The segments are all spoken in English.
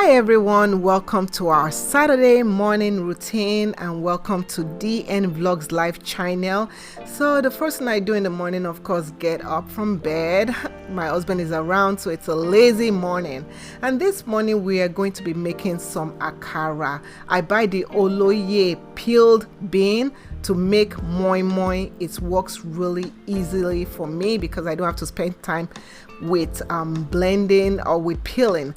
Hi everyone, welcome to our Saturday morning routine and welcome to DNVlogsLife channel. So the first thing I do in the morning, of course, get up from bed. My husband is around, so it's a lazy morning. And this morning we are going to be making some akara. I buy the oloye peeled bean to make moi moi. It works really easily for me because I don't have to spend time with blending or with peeling.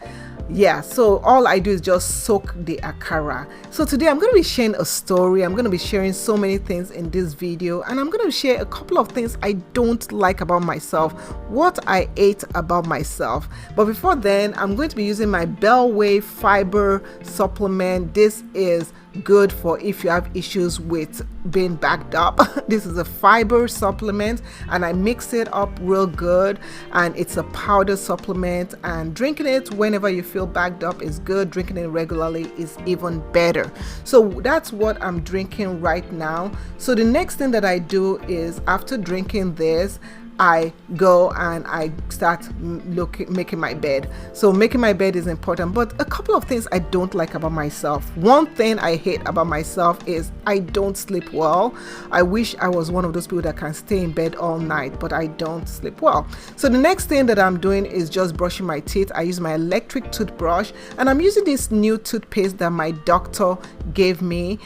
Yeah, so all I do is just soak the akara. So today I'm going to be sharing a story. I'm going to be sharing so many things in this video, and I'm going to share a couple of things I don't like about myself, what I ate about myself. But before then, I'm going to be using my Bellway fiber supplement. This is good for if you have issues with being backed up. This is a fiber supplement and I mix it up real good, and it's a powder supplement, and drinking it whenever you feel backed up is good. Drinking it regularly is even better. So that's what I'm drinking right now. So the next thing that I do is after drinking this, I go and I start making my bed. So making my bed is important, but a couple of things I don't like about myself. One thing I hate about myself is I don't sleep well. I wish I was one of those people that can stay in bed all night, but I don't sleep well. So the next thing that I'm doing is just brushing my teeth. I use my electric toothbrush, and I'm using this new toothpaste that my doctor gave me.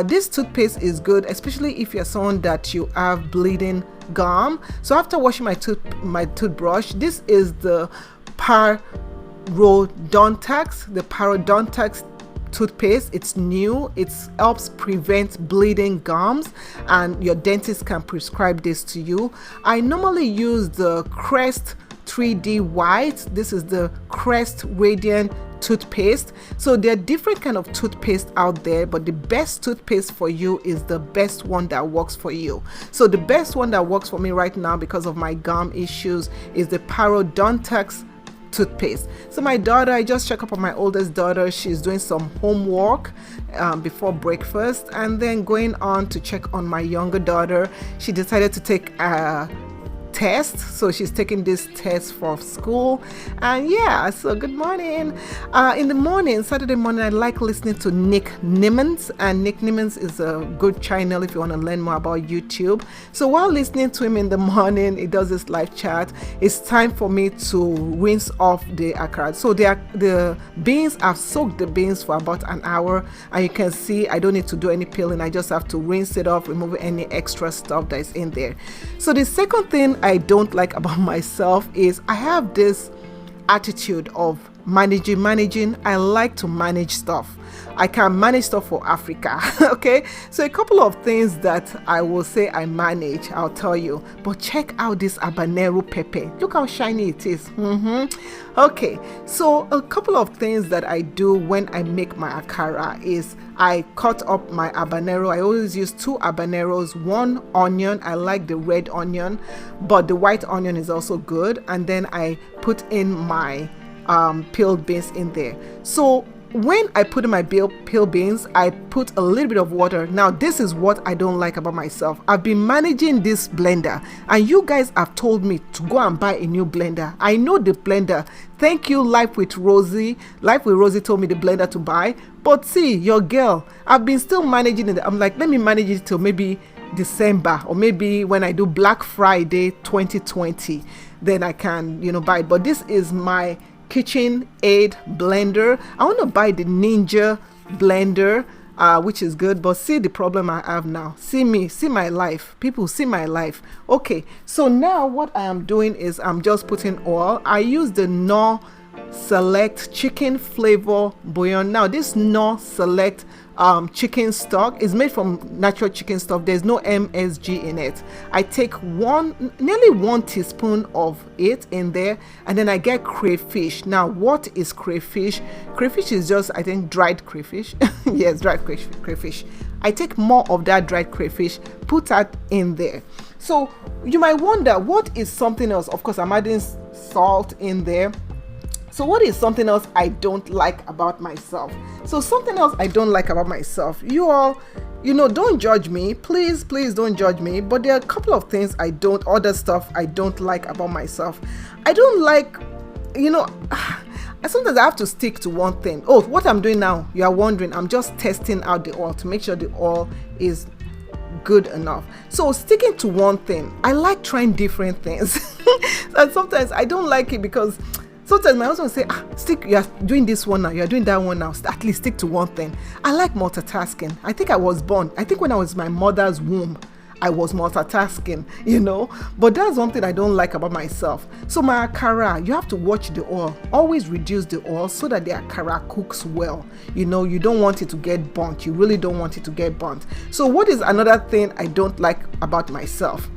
This toothpaste is good, especially if you're someone that you have bleeding gum. So after washing my toothbrush, this is the Paradontax toothpaste. It's new. It helps prevent bleeding gums, and your dentist can prescribe this to you. I normally use the Crest 3D White. This is the Crest Radiant toothpaste. So there are different kind of toothpaste out there, but the best toothpaste for you is the best one that works for you. So the best one that works for me right now because of my gum issues is the Paradontax toothpaste. So my daughter, I just check up on my oldest daughter. She's doing some homework before breakfast, and then going on to check on my younger daughter. She decided to take a test, so she's taking this test for school. And yeah, so good morning. In the morning, Saturday morning, I like listening to Nick Nimmons, and Nick Nimmons is a good channel if you want to learn more about YouTube. So while listening to him in the morning, he does this live chat. It's time for me to rinse off the akara. So the beans, I've soaked the beans for about an hour, and you can see I don't need to do any peeling. I just have to rinse it off, remove any extra stuff that is in there. So the second thing I don't like about myself is I have this attitude of managing. I like to manage stuff. I can manage stuff for Africa. Okay, so a couple of things that I will say I manage, I'll tell you. But check out this habanero pepper. Look how shiny it is. Okay, so a couple of things that I do when I make my akara is I cut up my habanero. I always use 2 habaneros, 1 onion. I like the red onion, but the white onion is also good. And then I put in my peeled beans in there. So when I put in my peeled beans, I put a little bit of water. Now this is what I don't like about myself. I've been managing this blender, and you guys have told me to go and buy a new blender. I know the blender. Thank you, Life with Rosie. Life with Rosie told me the blender to buy, but see, your girl, I've been still managing it. I'm like, let me manage it till maybe December, or maybe when I do Black Friday 2020, then I can, buy it. But this is my kitchen aid blender. I want to buy the Ninja blender, which is good, but see the problem I have now. See me, see my life. People see my life. Okay, so now what I am doing is I'm just putting oil. I use the Knorr Select chicken flavor bouillon. Now this Knorr Select chicken stock is made from natural chicken stock. There's no MSG in it. I take nearly 1 teaspoon of it in there, and then I get crayfish. Now what is crayfish? Crayfish is just, I think, dried crayfish. Yes, dried crayfish. I take more of that dried crayfish, put that in there. So you might wonder, what is something else? Of course, I'm adding salt in there. So what is something else I don't like about myself? So something else I don't like about myself, you all, don't judge me. Please don't judge me. But there are a couple of things other stuff I don't like about myself. I don't like, sometimes I have to stick to one thing. Oh, what I'm doing now, you are wondering, I'm just testing out the oil to make sure the oil is good enough. So sticking to one thing, I like trying different things. And sometimes I don't like it because sometimes my husband will say, you are doing this one now, you are doing that one now, at least stick to one thing. I like multitasking. I think when I was in my mother's womb, I was multitasking, but that's one thing I don't like about myself. So my akara, you have to watch the oil. Always reduce the oil so that the akara cooks well. You don't want it to get burnt. You really don't want it to get burnt. So what is another thing I don't like about myself?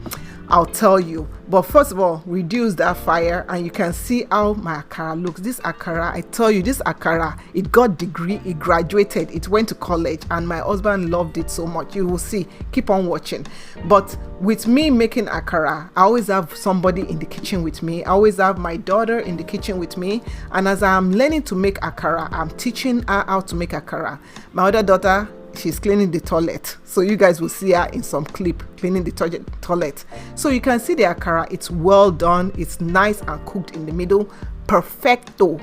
I'll tell you. But first of all, reduce that fire, and you can see how my akara looks. This akara, I tell you, this akara, it got degree, it graduated, it went to college, and my husband loved it so much. You will see. Keep on watching. But with me making akara, I always have somebody in the kitchen with me. I always have my daughter in the kitchen with me. And as I'm learning to make akara, I'm teaching her how to make akara. My other daughter, she's cleaning the toilet, so you guys will see her in some clip cleaning the toilet. So you can see the akara, it's well done, it's nice and cooked in the middle. Perfecto.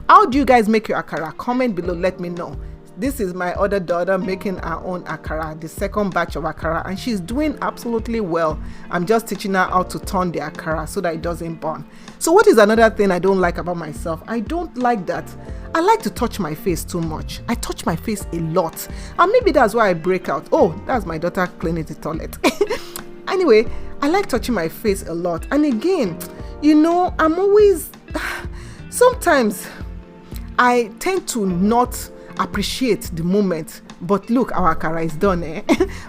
How do you guys make your akara? Comment below, let me know. This is my other daughter making her own akara, the second batch of akara, and she's doing absolutely well. I'm just teaching her how to turn the akara so that it doesn't burn. So what is another thing I don't like about myself? I don't like that I like to touch my face too much. I touch my face a lot, and maybe that's why I break out. Oh, that's my daughter cleaning the toilet. Anyway, I like touching my face a lot, and again, I'm always sometimes I tend to not appreciate the moment. But look, our akara is done,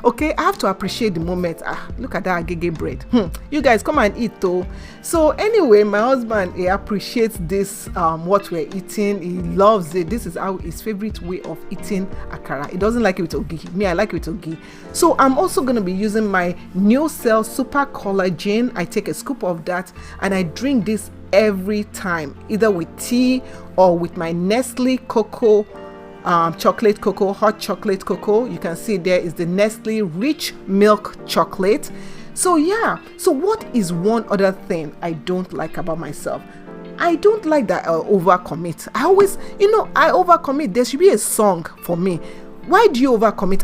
Okay, I have to appreciate the moment. Look at that Agege bread. You guys come and eat though. So anyway, my husband, he appreciates this, what we're eating. He loves it. This is his favorite way of eating akara. He doesn't like it with ogi. Me, I like it with ogi. So I'm also going to be using my New Cell Super Collagen. I take a scoop of that and I drink this every time, either with tea or with my Nestle cocoa, chocolate cocoa, hot chocolate cocoa. You can see there is the Nestle rich milk chocolate. So yeah, so what is one other thing I don't like about myself? I don't like that I overcommit. I always, I overcommit. There should be a song for me. Why do you overcommit?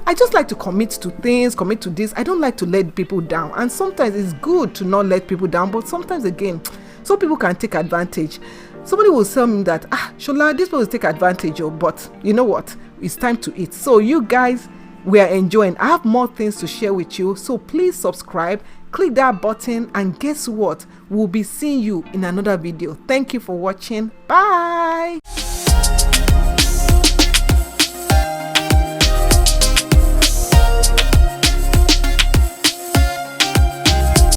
I just like to commit to things, commit to this. I don't like to let people down. And sometimes it's good to not let people down, but sometimes again, some people can take advantage. Somebody will tell me that, Shola, this people will take advantage of, but you know what? It's time to eat. So you guys, we are enjoying. I have more things to share with you. So please subscribe, click that button, and guess what? We'll be seeing you in another video. Thank you for watching. Bye.